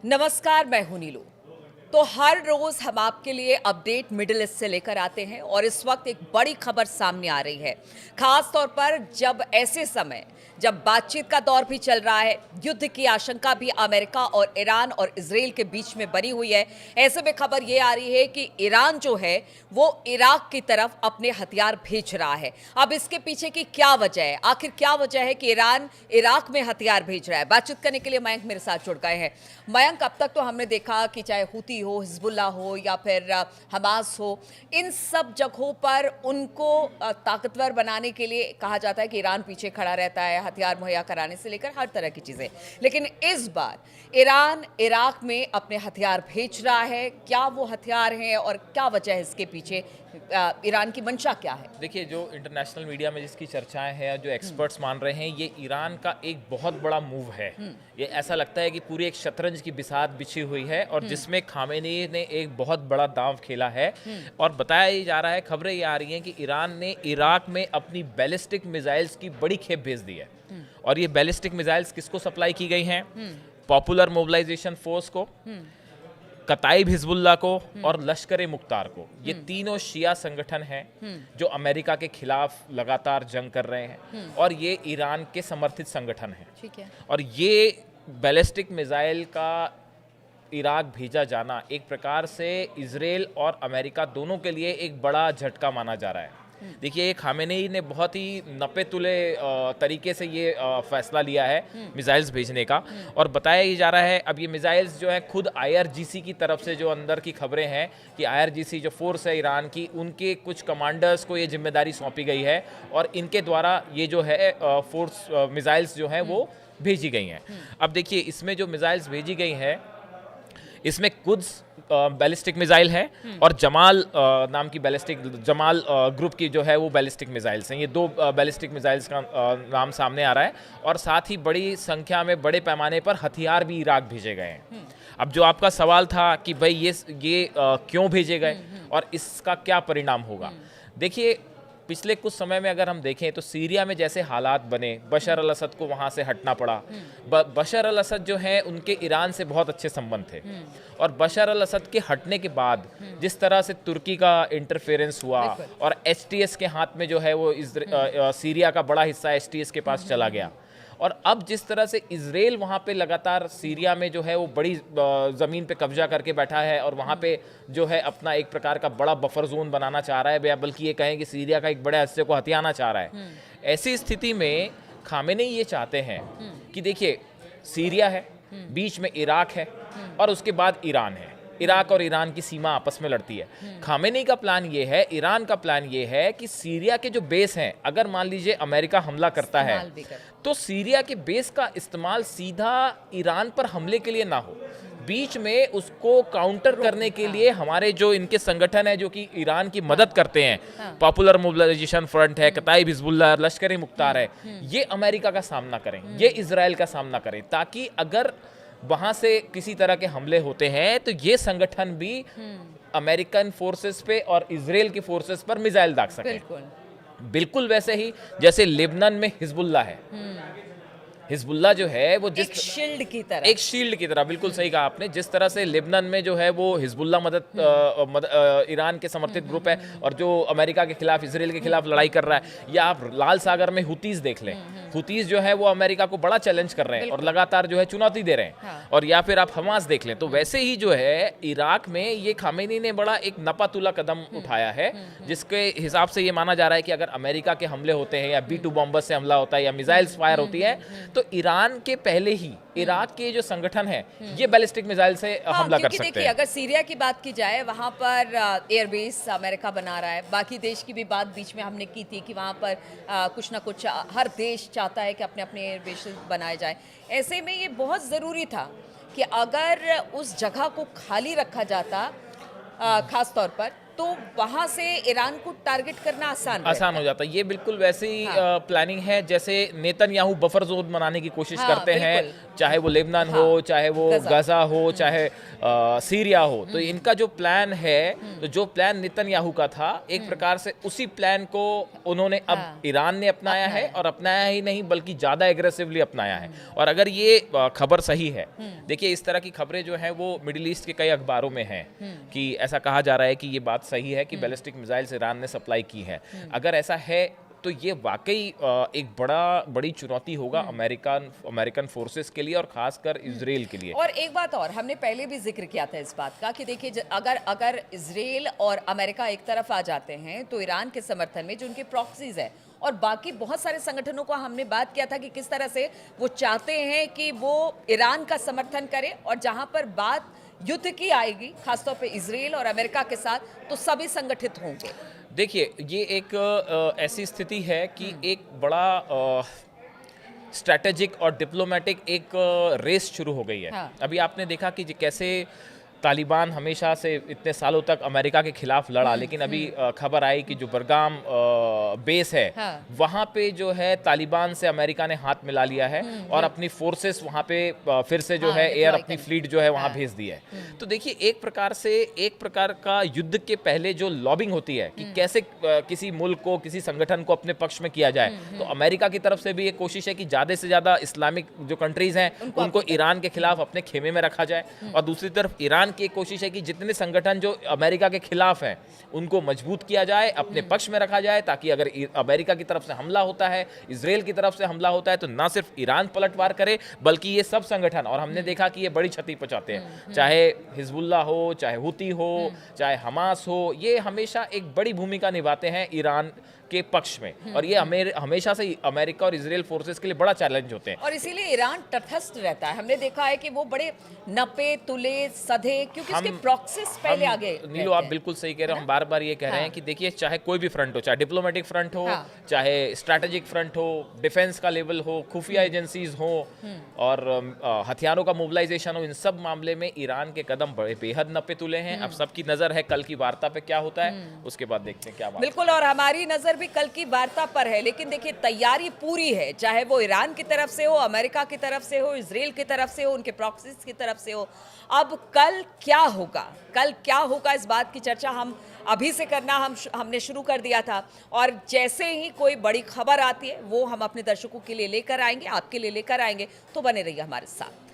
नमस्कार, मैं हूं नीलू। तो हर रोज हम आपके लिए अपडेट मिडिल ईस्ट से लेकर आते हैं और इस वक्त एक बड़ी खबर सामने आ रही है, खास तौर पर जब ऐसे समय जब बातचीत का दौर भी चल रहा है, युद्ध की आशंका भी अमेरिका और ईरान और इजराइल के बीच में बनी हुई है। ऐसे में खबर ये आ रही है कि ईरान जो है वो इराक की तरफ अपने हथियार भेज रहा है। अब इसके पीछे की क्या वजह है, आखिर क्या वजह है कि ईरान इराक में हथियार भेज रहा है? बातचीत करने के लिए मयंक मेरे साथ जुड़ गए हैं। मयंक, अब तक तो हमने देखा कि चाहे हुती हो, हिजबुल्ला हो या फिर हमास हो, इन सब जगहों पर उनको ताकतवर बनाने के लिए कहा जाता है कि ईरान पीछे खड़ा रहता है, हथियार मुहैया कराने से लेकर हर तरह की चीजें। लेकिन इस बार ईरान इराक में अपने हथियार भेज रहा है। क्या वो हथियार हैं और क्या वजह है इसके पीछे? ईरान की मंशा क्या है? देखिए, जो इंटरनेशनल मीडिया में जिसकी चर्चाएं हैं, जो एक्सपर्ट्स मान रहे हैं, ये ईरान का एक बहुत बड़ा मूव है। ये ऐसा लगता है कि पूरी एक शतरंज की बिसात बिछी हुई है और जिसमें खामेनी ने एक बहुत बड़ा दांव खेला है। और बताया ही जा रहा है, खबरें ये आ रही हैं कि ईरान ने इराक में अपनी बैलिस्टिक मिसाइल्स की बड़ी खेप भेज दी है। और ये बैलिस्टिक मिसाइल्स किसको सप्लाई की गई हैं? पॉपुलर मोबिलाइजेशन फोर्स को, कताइब हिजबुल्ला को और लश्कर ए मुख्तार को। ये तीनों शिया संगठन हैं जो अमेरिका के खिलाफ लगातार जंग कर रहे हैं और ये ईरान के समर्थित संगठन हैं। ठीक है। और ये बैलिस्टिक मिसाइल का इराक भेजा जाना एक प्रकार से इजराइल और अमेरिका दोनों के लिए एक बड़ा झटका माना जा रहा है। देखिए, ये खामेनेई ने बहुत ही नपे तुले तरीके से ये फैसला लिया है मिसाइल्स भेजने का। और बताया ही जा रहा है, अब ये मिसाइल्स जो है खुद आईआरजीसी की तरफ से, जो अंदर की खबरें हैं कि आईआरजीसी जो फोर्स है ईरान की, उनके कुछ कमांडर्स को ये जिम्मेदारी सौंपी गई है और इनके द्वारा ये जो है फोर्स मिसाइल्स जो हैं वो भेजी गई हैं। अब देखिए, इसमें जो मिसाइल्स भेजी गई हैं, इसमें कुद्स बैलिस्टिक मिसाइल है और जमाल नाम की जमाल ग्रुप की जो है वो बैलिस्टिक मिसाइल्स हैं। ये दो बैलिस्टिक मिसाइल्स का नाम सामने आ रहा है। और साथ ही बड़ी संख्या में, बड़े पैमाने पर हथियार भी इराक भेजे गए हैं। अब जो आपका सवाल था कि भाई ये क्यों भेजे गए और इसका क्या परिणाम होगा, देखिए, पिछले कुछ समय में अगर हम देखें तो सीरिया में जैसे हालात बने, बशर अल असद को वहाँ से हटना पड़ा। बशर अल असद जो है, उनके ईरान से बहुत अच्छे संबंध थे और बशर अल असद के हटने के बाद जिस तरह से तुर्की का इंटरफेरेंस हुआ और एचटीएस के हाथ में जो है वो सीरिया का बड़ा हिस्सा एचटीएस के पास चला गया। और अब जिस तरह से इजराइल वहाँ पे लगातार सीरिया में जो है वो बड़ी ज़मीन पे कब्जा करके बैठा है और वहाँ पे जो है अपना एक प्रकार का बड़ा बफर जोन बनाना चाह रहा है, या बल्कि ये कहें कि सीरिया का एक बड़े हिस्से को हथियाना चाह रहा है। ऐसी स्थिति में खामेनेई ये चाहते हैं कि देखिए, सीरिया है, बीच में इराक है और उसके बाद ईरान है। इराक और ईरान की सीमा आपस में लड़ती है। खामेनेई का प्लान ये है, ईरान का प्लान ये है कि सीरिया के जो बेस हैं, अगर मान लीजिए अमेरिका हमला करता है तो सीरिया के बेस का इस्तेमाल सीधा ईरान पर हमले के लिए ना हो, बीच में उसको काउंटर करने के लिए हमारे जो इनके संगठन है जो कि ईरान की मदद करते हैं, पॉपुलर मोबिलाइजेशन फ्रंट है, कताइब हिजबुल्ला, लश्कर ए मुख्तार है, ये अमेरिका का सामना करें, ये इजराइल का सामना करें, ताकि अगर वहां से किसी तरह के हमले होते हैं तो ये संगठन भी अमेरिकन फोर्सेस पे और इजराइल की फोर्सेस पर मिसाइल दाग सके। बिल्कुल वैसे ही जैसे लेबनान में हिजबुल्ला है। हिजबुल्ला जो है वो एक शील्ड की तरह, बिल्कुल सही कहा आपने। जिस तरह से लेबनान में जो है वो हिजबुल्ला ईरान के समर्थित ग्रुप है और जो अमेरिका के खिलाफ, इजराइल के खिलाफ लड़ाई कर रहा है, या आप लाल सागर में हुतीज देख लें, हुतीज जो है वो अमेरिका को बड़ा चैलेंज कर रहे हैं और लगातार जो है चुनौती दे रहे हैं। और या फिर आप हमास देख लें, तो वैसे ही जो है इराक में ये खामेनी ने बड़ा एक नपातुला कदम उठाया है, जिसके हिसाब से ये माना जा रहा है कि अगर अमेरिका के हमले होते हैं या B-2 बॉम्बर से हमला होता है या मिसाइल्स फायर होती है तो ईरान के पहले ही इराक के जो संगठन है ये बैलिस्टिक मिसाइल से हमला कर सकते हैं। अगर सीरिया की बात की जाए, वहां पर एयरबेस अमेरिका बना रहा है। बाकी देश की भी बात बीच में हमने की थी कि वहां पर कुछ ना कुछ हर देश चाहता है कि अपने अपने एयरबेस बनाए जाए। ऐसे में ये बहुत ज़रूरी था कि अगर उस जगह को खाली रखा जाता, खास तौर पर तो वहां से ईरान को टारगेट करना आसान हो जाता है। ये बिल्कुल वैसे ही हाँ। प्लानिंग है जैसे नेतन्याहू बफर जोन बनाने की कोशिश हाँ, करते हैं, बिल्कुल। चाहे वो लेबनान हाँ, हो, चाहे वो गजा। गजा हो, चाहे सीरिया हो। तो इनका जो प्लान है, तो जो प्लान नेतन्याहू का था, एक प्रकार से उसी प्लान को उन्होंने अब हाँ, ईरान ने अपनाया है, अपनाया। और अपनाया ही नहीं बल्कि ज़्यादा एग्रेसिवली अपनाया है। और अगर ये खबर सही है, देखिए इस तरह की खबरें जो हैं वो मिडिल ईस्ट के कई अखबारों में हैं कि ऐसा कहा जा रहा है कि ये बात सही है कि बैलिस्टिक मिसाइल्स ईरान ने सप्लाई की है। अगर ऐसा है तो ये वाकई एक बड़ी चुनौती होगा अमेरिकन फोर्सेस के लिए, और खासकर इजराइल के लिए। और एक बात और, हमने पहले भी जिक्र किया था इस बात का कि देखिए अगर अगर इजराइल और अमेरिका एक तरफ आ जाते हैं तो ईरान के समर्थन में जो उनके प्रॉक्सीज है और बाकी बहुत सारे संगठनों को हमने बात किया था कि किस तरह से वो चाहते हैं कि वो ईरान का समर्थन करें, और जहां पर बात युद्ध की आएगी खासतौर पे इजराइल और अमेरिका के साथ, तो सभी संगठित होंगे। देखिए ये एक ऐसी स्थिति है कि एक बड़ा स्ट्रैटेजिक और डिप्लोमेटिक एक रेस शुरू हो गई है। हाँ। अभी आपने देखा कि कैसे तालिबान हमेशा से इतने सालों तक अमेरिका के खिलाफ लड़ा, लेकिन अभी खबर आई कि जो बरगाम बेस है, हाँ। वहाँ पे जो है तालिबान से अमेरिका ने हाथ मिला लिया है और अपनी फोर्सेस वहाँ पे फिर से जो हाँ, है एयर deploy अपनी करने। फ्लीट जो है वहाँ हाँ। भेज दी है। तो देखिए एक प्रकार का युद्ध के पहले जो लॉबिंग होती है कि कैसे किसी मुल्क को, किसी संगठन को अपने पक्ष में किया जाए, तो अमेरिका की तरफ से भी एक कोशिश है कि ज़्यादा से ज़्यादा इस्लामिक जो कंट्रीज हैं उनको ईरान के खिलाफ अपने खेमे में रखा जाए, और दूसरी तरफ ईरान की एक कोशिश है कि जितने संगठन जो अमेरिका के खिलाफ हैं उनको मजबूत किया जाए, अपने पक्ष में रखा जाए, ताकि अगर अमेरिका की तरफ से हमला होता है, इजराइल की तरफ से हमला होता है, तो ना सिर्फ ईरान पलटवार करे बल्कि ये सब संगठन, और हमने देखा कि ये बड़ी क्षति पहुंचाते हैं, चाहे हिजबुल्लाह हो, चाहे हुती हो, चाहे हमास हो, ये हमेशा एक बड़ी भूमिका निभाते हैं ईरान के पक्ष में, और ये हमेशा से अमेरिका और इजराइल फोर्सेस के लिए बड़ा चैलेंज होते हैं। और इसीलिए ईरान तटस्थ रहता है। हमने देखा है कि वो बड़े नपे तुले सधे, क्योंकि उसके प्रॉक्सीज पहले आगे नीलो, आप बिल्कुल सही कह रहे हो। हम बार बार ये कह रहे हैं कि देखिए चाहे कोई भी फ्रंट हो, चाहे डिप्लोमेटिक फ्रंट हो, चाहे स्ट्रैटेजिक फ्रंट हो, डिफेंस का लेवल हो, खुफिया एजेंसीज हो, और हथियारों का मोबिलाइजेशन हो, इन सब मामले में ईरान के कदम बड़े बेहद नपे तुले हैं। अब सबकी नजर है कल की वार्ता पे क्या होता है, उसके बाद देखते हैं क्या बात। बिल्कुल, और हमारी नजर भी कल की वार्ता पर है, लेकिन देखिए तैयारी पूरी है, चाहे वो ईरान की तरफ से हो, अमेरिका की तरफ से हो, इजराइल की तरफ से हो, उनके प्रॉक्सीज की तरफ से हो। अब कल क्या होगा, इस बात की चर्चा हम अभी से करना हमने शुरू कर दिया था, और जैसे ही कोई बड़ी खबर आती है वो हम अपने दर्शकों के लिए लेकर आएंगे, आपके लिए लेकर आएंगे, तो बने रहिए हमारे साथ।